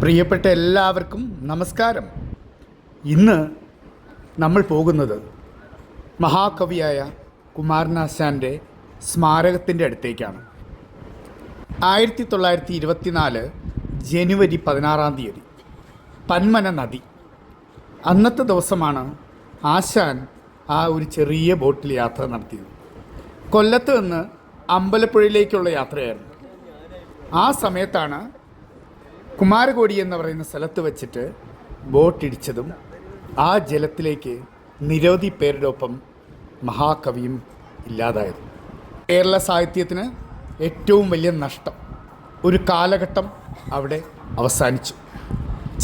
പ്രിയപ്പെട്ട എല്ലാവർക്കും നമസ്കാരം. ഇന്ന് നമ്മൾ പോകുന്നത് മഹാകവിയായ കുമാരനാശാൻ്റെ സ്മാരകത്തിൻ്റെ അടുത്തേക്കാണ്. 1924 ജനുവരി 16 പന്മന നദി. അന്നത്തെ ദിവസമാണ് ആശാൻ ആ ഒരു ചെറിയ ബോട്ടിൽ യാത്ര നടത്തിയത്. കൊല്ലത്ത് നിന്ന് അമ്പലപ്പുഴയിലേക്കുള്ള യാത്രയായിരുന്നു. ആ സമയത്താണ് കുമാരകോടി എന്ന് പറയുന്ന സ്ഥലത്ത് വച്ചിട്ട് ബോട്ടിടിച്ചതും ആ ജലത്തിലേക്ക് നിരവധി പേരുടെ ഒപ്പം മഹാകവിയും ഇല്ലാതായത്. കേരള സാഹിത്യത്തിന് ഏറ്റവും വലിയ നഷ്ടം. ഒരു കാലഘട്ടം അവിടെ അവസാനിച്ചു.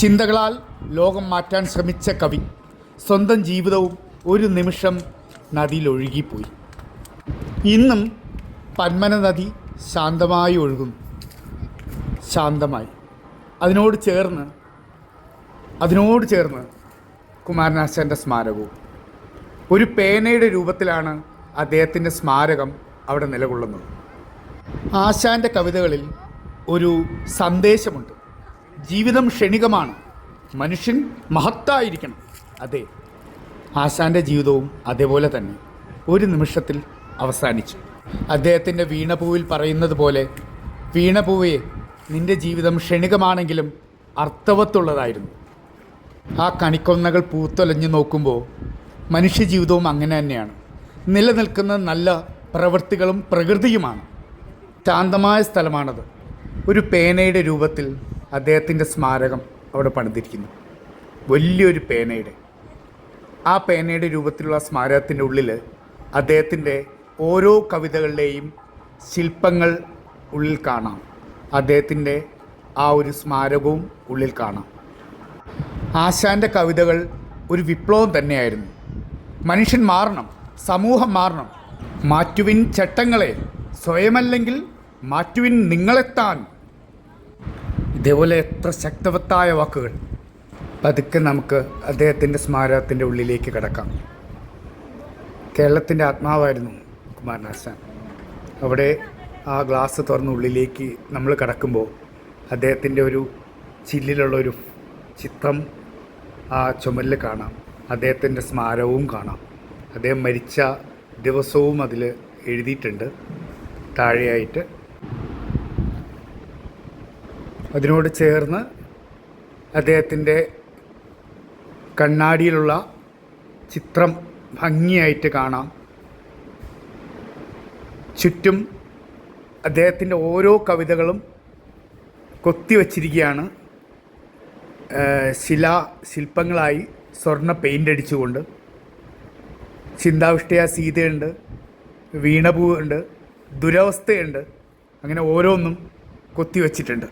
ചിന്തകളാൽ ലോകം മാറ്റാൻ ശ്രമിച്ച കവി സ്വന്തം ജീവിതവും ഒരു നിമിഷം നദിയിൽ ഒഴുകിപ്പോയി. ഇന്നും പന്മന നദി ശാന്തമായി ഒഴുകുന്നു. ശാന്തമായി അതിനോട് ചേർന്ന് കുമാരനാശാൻ്റെ സ്മാരകവും. ഒരു പേനയുടെ രൂപത്തിലാണ് അദ്ദേഹത്തിൻ്റെ സ്മാരകം അവിടെ നിലകൊള്ളുന്നത്. ആശാൻ്റെ കവിതകളിൽ ഒരു സന്ദേശമുണ്ട്. ജീവിതം ക്ഷണികമാണ്, മനുഷ്യൻ മഹത്തായിരിക്കണം. അതെ, ആശാൻ്റെ ജീവിതവും അതേപോലെ തന്നെ ഒരു നിമിഷത്തിൽ അവസാനിച്ചു. അദ്ദേഹത്തിൻ്റെ വീണപൂവിൽ പറയുന്നത് പോലെ, വീണപൂവേ, നിൻ്റെ ജീവിതം ക്ഷണികമാണെങ്കിലും അർത്ഥവത്തുള്ളതായിരുന്നു. ആ കണിക്കൊന്നകൾ പൂത്തൊലഞ്ഞു നോക്കുമ്പോൾ മനുഷ്യജീവിതവും അങ്ങനെ തന്നെയാണ്. നിലനിൽക്കുന്ന നല്ല പ്രവൃത്തികളും പ്രകൃതിയുമാണ്. ശാന്തമായ സ്ഥലമാണത്. ഒരു പേനയുടെ രൂപത്തിൽ അദ്ദേഹത്തിൻ്റെ സ്മാരകം അവിടെ പണിതിരിക്കുന്നു. വലിയൊരു പേനയുടെ, ആ പേനയുടെ രൂപത്തിലുള്ള സ്മാരകത്തിൻ്റെ ഉള്ളിൽ അദ്ദേഹത്തിൻ്റെ ഓരോ കവിതകളുടെയും ശില്പങ്ങൾ ഉള്ളിൽ കാണാം. അദ്ദേഹത്തിൻ്റെ ആ ഒരു സ്മാരകവും ഉള്ളിൽ കാണാം. ആശാൻ്റെ കവിതകൾ ഒരു വിപ്ലവം തന്നെയായിരുന്നു. മനുഷ്യൻ മാറണം, സമൂഹം മാറണം. മാറ്റുവിൻ ചട്ടങ്ങളെ, സ്വയമല്ലെങ്കിൽ മാറ്റുവിൻ നിങ്ങളെത്താൻ. ഇതേപോലെ എത്ര ശക്തവത്തായ വാക്കുകൾ. പതുക്കെ നമുക്ക് അദ്ദേഹത്തിൻ്റെ സ്മാരകത്തിൻ്റെ ഉള്ളിലേക്ക് കിടക്കാം. കേരളത്തിൻ്റെ ആത്മാവായിരുന്നു കുമാരനാശാൻ. അവിടെ ആ ഗ്ലാസ് തുറന്ന് ഉള്ളിലേക്ക് നമ്മൾ കടക്കുമ്പോൾ അദ്ദേഹത്തിൻ്റെ ഒരു ചില്ലിലുള്ളൊരു ചിത്രം ആ ചുമലിൽ കാണാം. അദ്ദേഹത്തിൻ്റെ സ്മാരകവും കാണാം. അദ്ദേഹം മരിച്ച ദിവസവും അതിൽ എഴുതിയിട്ടുണ്ട് താഴെയായിട്ട്. അതിനോട് ചേർന്ന് അദ്ദേഹത്തിൻ്റെ കണ്ണാടിയിലുള്ള ചിത്രം ഭംഗിയായിട്ട് കാണാം. ചുറ്റും അദ്ദേഹത്തിൻ്റെ ഓരോ കവിതകളും കൊത്തിവച്ചിരിക്കുകയാണ്. ശില്പങ്ങളായി സ്വർണ്ണ പെയിൻ്റ് അടിച്ചുകൊണ്ട്. ചിന്താവിഷ്ടയ സീതയുണ്ട്, വീണപൂവുണ്ട്, ദുരവസ്ഥയുണ്ട്. അങ്ങനെ ഓരോന്നും കൊത്തിവച്ചിട്ടുണ്ട്.